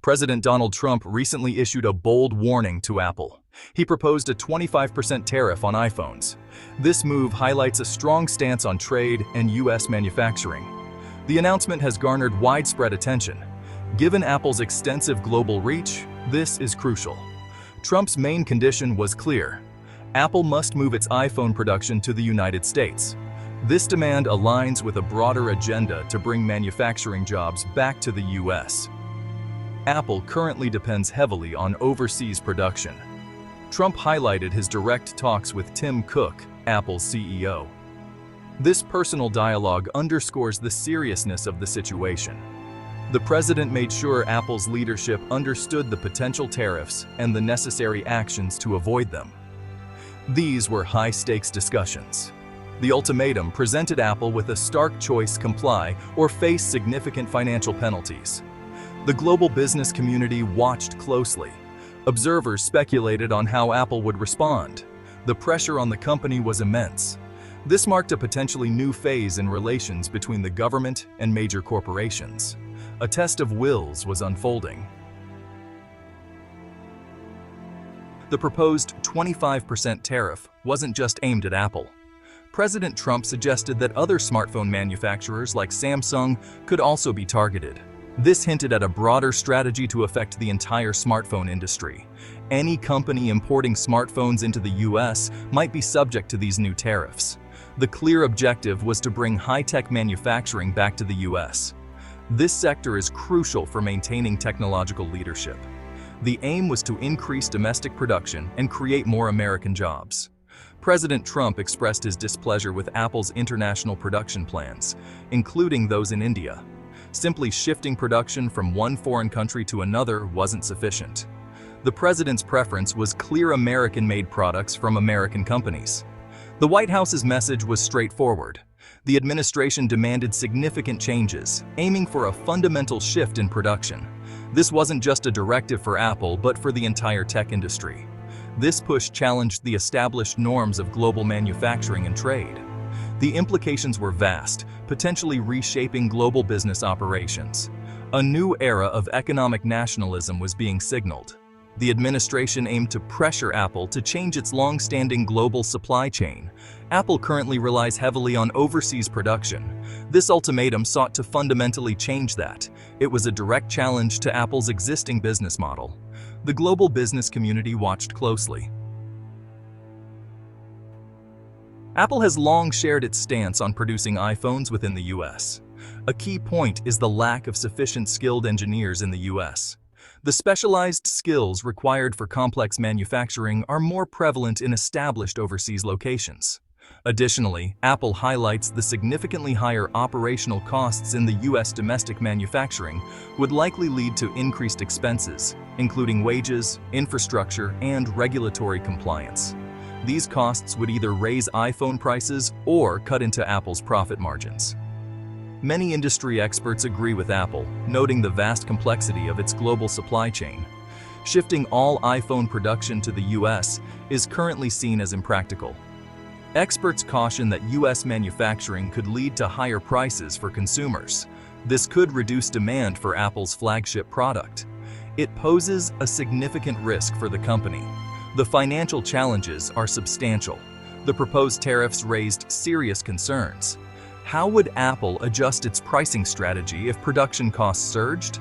President Donald Trump recently issued a bold warning to Apple. He proposed a 25% tariff on iPhones. This move highlights a strong stance on trade and U.S. manufacturing. The announcement has garnered widespread attention. Given Apple's extensive global reach, this is crucial. Trump's main condition was clear. Apple must move its iPhone production to the United States. This demand aligns with a broader agenda to bring manufacturing jobs back to the U.S. Apple currently depends heavily on overseas production. Trump highlighted his direct talks with Tim Cook, Apple's CEO. This personal dialogue underscores the seriousness of the situation. The president made sure Apple's leadership understood the potential tariffs and the necessary actions to avoid them. These were high-stakes discussions. The ultimatum presented Apple with a stark choice: comply or face significant financial penalties. The global business community watched closely. Observers speculated on how Apple would respond. The pressure on the company was immense. This marked a potentially new phase in relations between the government and major corporations. A test of wills was unfolding. The proposed 25% tariff wasn't just aimed at Apple. President Trump suggested that other smartphone manufacturers like Samsung could also be targeted. This hinted at a broader strategy to affect the entire smartphone industry. Any company importing smartphones into the U.S. might be subject to these new tariffs. The clear objective was to bring high-tech manufacturing back to the U.S. This sector is crucial for maintaining technological leadership. The aim was to increase domestic production and create more American jobs. President Trump expressed his displeasure with Apple's international production plans, including those in India. Simply shifting production from one foreign country to another wasn't sufficient. The president's preference was clear: American-made products from American companies. The White House's message was straightforward. The administration demanded significant changes, aiming for a fundamental shift in production. This wasn't just a directive for Apple, but for the entire tech industry. This push challenged the established norms of global manufacturing and trade. The implications were vast, potentially reshaping global business operations. A new era of economic nationalism was being signaled. The administration aimed to pressure Apple to change its long-standing global supply chain. Apple currently relies heavily on overseas production. This ultimatum sought to fundamentally change that. It was a direct challenge to Apple's existing business model. The global business community watched closely. Apple has long shared its stance on producing iPhones within the U.S. A key point is the lack of sufficient skilled engineers in the U.S. The specialized skills required for complex manufacturing are more prevalent in established overseas locations. Additionally, Apple highlights the significantly higher operational costs in the U.S. domestic manufacturing would likely lead to increased expenses, including wages, infrastructure, and regulatory compliance. These costs would either raise iPhone prices or cut into Apple's profit margins. Many industry experts agree with Apple, noting the vast complexity of its global supply chain. Shifting all iPhone production to the U.S. is currently seen as impractical. Experts caution that U.S. manufacturing could lead to higher prices for consumers. This could reduce demand for Apple's flagship product. It poses a significant risk for the company. The financial challenges are substantial. The proposed tariffs raised serious concerns. How would Apple adjust its pricing strategy if production costs surged?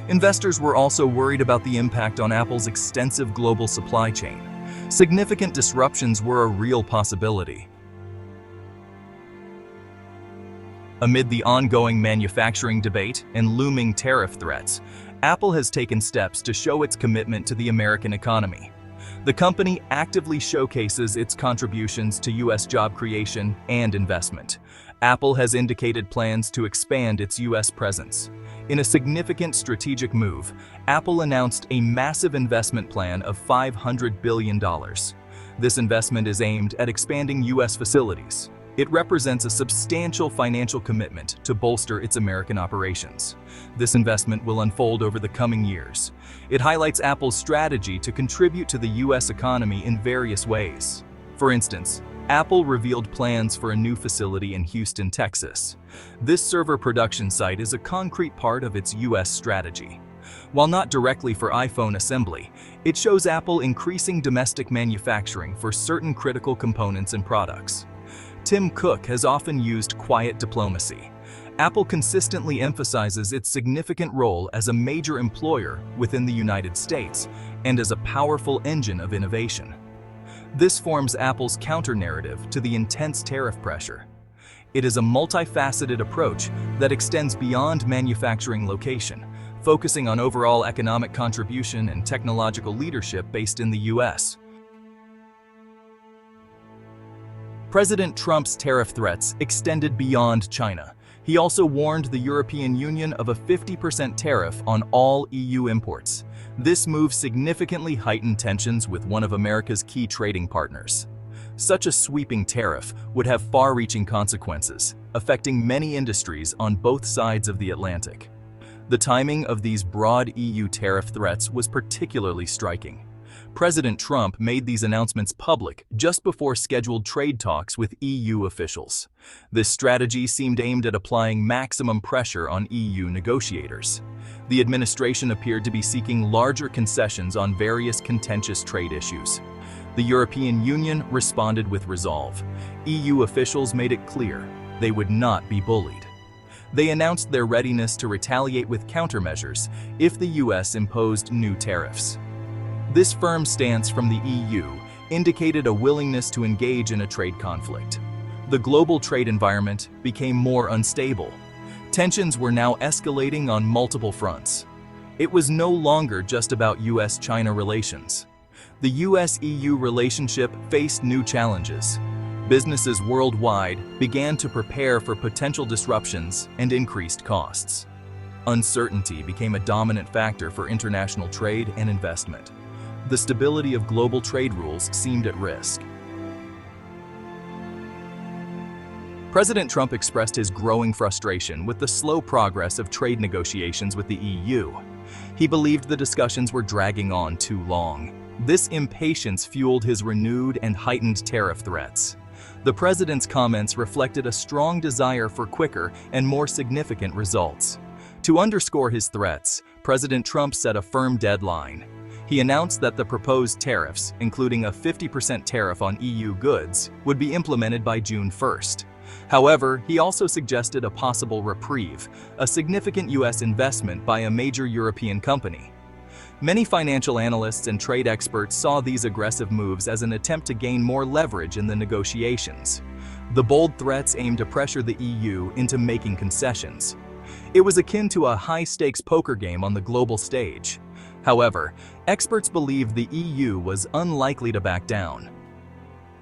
Investors were also worried about the impact on Apple's extensive global supply chain. Significant disruptions were a real possibility. Amid the ongoing manufacturing debate and looming tariff threats, Apple has taken steps to show its commitment to the American economy. The company actively showcases its contributions to U.S. job creation and investment. Apple has indicated plans to expand its U.S. presence. In a significant strategic move, Apple announced a massive investment plan of $500 billion. This investment is aimed at expanding U.S. facilities. It represents a substantial financial commitment to bolster its American operations. This investment will unfold over the coming years. It highlights Apple's strategy to contribute to the U.S. economy in various ways. For instance, Apple revealed plans for a new facility in Houston, Texas. This server production site is a concrete part of its U.S. strategy. While not directly for iPhone assembly, it shows Apple increasing domestic manufacturing for certain critical components and products. Tim Cook has often used quiet diplomacy. Apple consistently emphasizes its significant role as a major employer within the United States and as a powerful engine of innovation. This forms Apple's counter-narrative to the intense tariff pressure. It is a multifaceted approach that extends beyond manufacturing location, focusing on overall economic contribution and technological leadership based in the U.S. President Trump's tariff threats extended beyond China. He also warned the European Union of a 50% tariff on all EU imports. This move significantly heightened tensions with one of America's key trading partners. Such a sweeping tariff would have far-reaching consequences, affecting many industries on both sides of the Atlantic. The timing of these broad EU tariff threats was particularly striking. President Trump made these announcements public just before scheduled trade talks with EU officials. This strategy seemed aimed at applying maximum pressure on EU negotiators. The administration appeared to be seeking larger concessions on various contentious trade issues. The European Union responded with resolve. EU officials made it clear they would not be bullied. They announced their readiness to retaliate with countermeasures if the US imposed new tariffs. This firm stance from the EU indicated a willingness to engage in a trade conflict. The global trade environment became more unstable. Tensions were now escalating on multiple fronts. It was no longer just about US-China relations. The US-EU relationship faced new challenges. Businesses worldwide began to prepare for potential disruptions and increased costs. Uncertainty became a dominant factor for international trade and investment. The stability of global trade rules seemed at risk. President Trump expressed his growing frustration with the slow progress of trade negotiations with the EU. He believed the discussions were dragging on too long. This impatience fueled his renewed and heightened tariff threats. The president's comments reflected a strong desire for quicker and more significant results. To underscore his threats, President Trump set a firm deadline. He announced that the proposed tariffs, including a 50% tariff on EU goods, would be implemented by June 1st. However, he also suggested a possible reprieve, a significant US investment by a major European company. Many financial analysts and trade experts saw these aggressive moves as an attempt to gain more leverage in the negotiations. The bold threats aimed to pressure the EU into making concessions. It was akin to a high-stakes poker game on the global stage. However, experts believed the EU was unlikely to back down.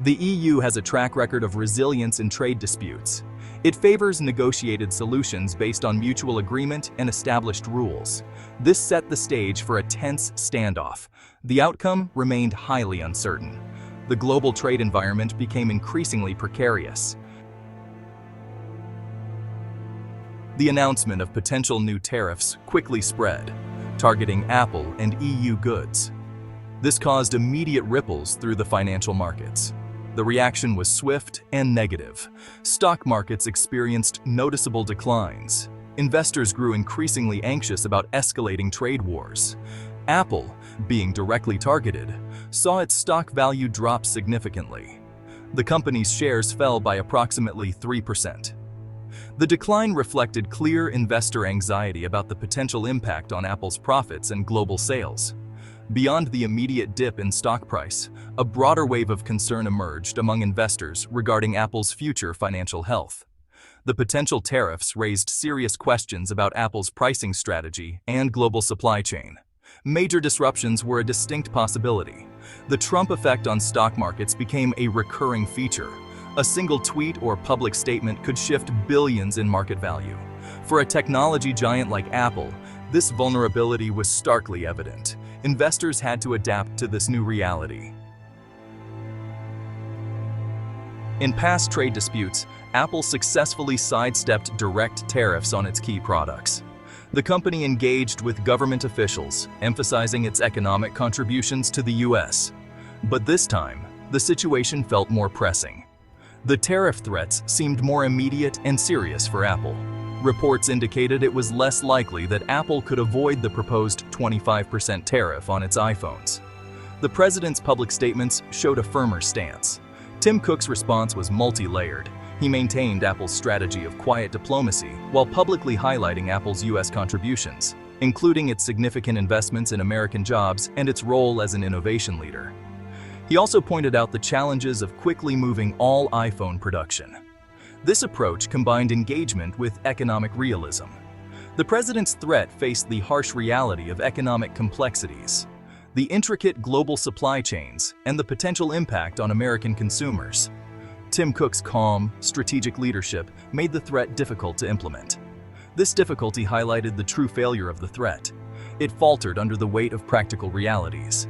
The EU has a track record of resilience in trade disputes. It favors negotiated solutions based on mutual agreement and established rules. This set the stage for a tense standoff. The outcome remained highly uncertain. The global trade environment became increasingly precarious. The announcement of potential new tariffs quickly spread, targeting Apple and EU goods. This caused immediate ripples through the financial markets. The reaction was swift and negative. Stock markets experienced noticeable declines. Investors grew increasingly anxious about escalating trade wars. Apple, being directly targeted, saw its stock value drop significantly. The company's shares fell by approximately 3%. The decline reflected clear investor anxiety about the potential impact on Apple's profits and global sales. Beyond the immediate dip in stock price, a broader wave of concern emerged among investors regarding Apple's future financial health. The potential tariffs raised serious questions about Apple's pricing strategy and global supply chain. Major disruptions were a distinct possibility. The Trump effect on stock markets became a recurring feature. A single tweet or public statement could shift billions in market value. For a technology giant like Apple, this vulnerability was starkly evident. Investors had to adapt to this new reality. In past trade disputes, Apple successfully sidestepped direct tariffs on its key products. The company engaged with government officials, emphasizing its economic contributions to the US. But this time, the situation felt more pressing. The tariff threats seemed more immediate and serious for Apple. Reports indicated it was less likely that Apple could avoid the proposed 25% tariff on its iPhones. The president's public statements showed a firmer stance. Tim Cook's response was multi-layered. He maintained Apple's strategy of quiet diplomacy while publicly highlighting Apple's U.S. contributions, including its significant investments in American jobs and its role as an innovation leader. He also pointed out the challenges of quickly moving all iPhone production. This approach combined engagement with economic realism. The president's threat faced the harsh reality of economic complexities, the intricate global supply chains, and the potential impact on American consumers. Tim Cook's calm, strategic leadership made the threat difficult to implement. This difficulty highlighted the true failure of the threat. It faltered under the weight of practical realities.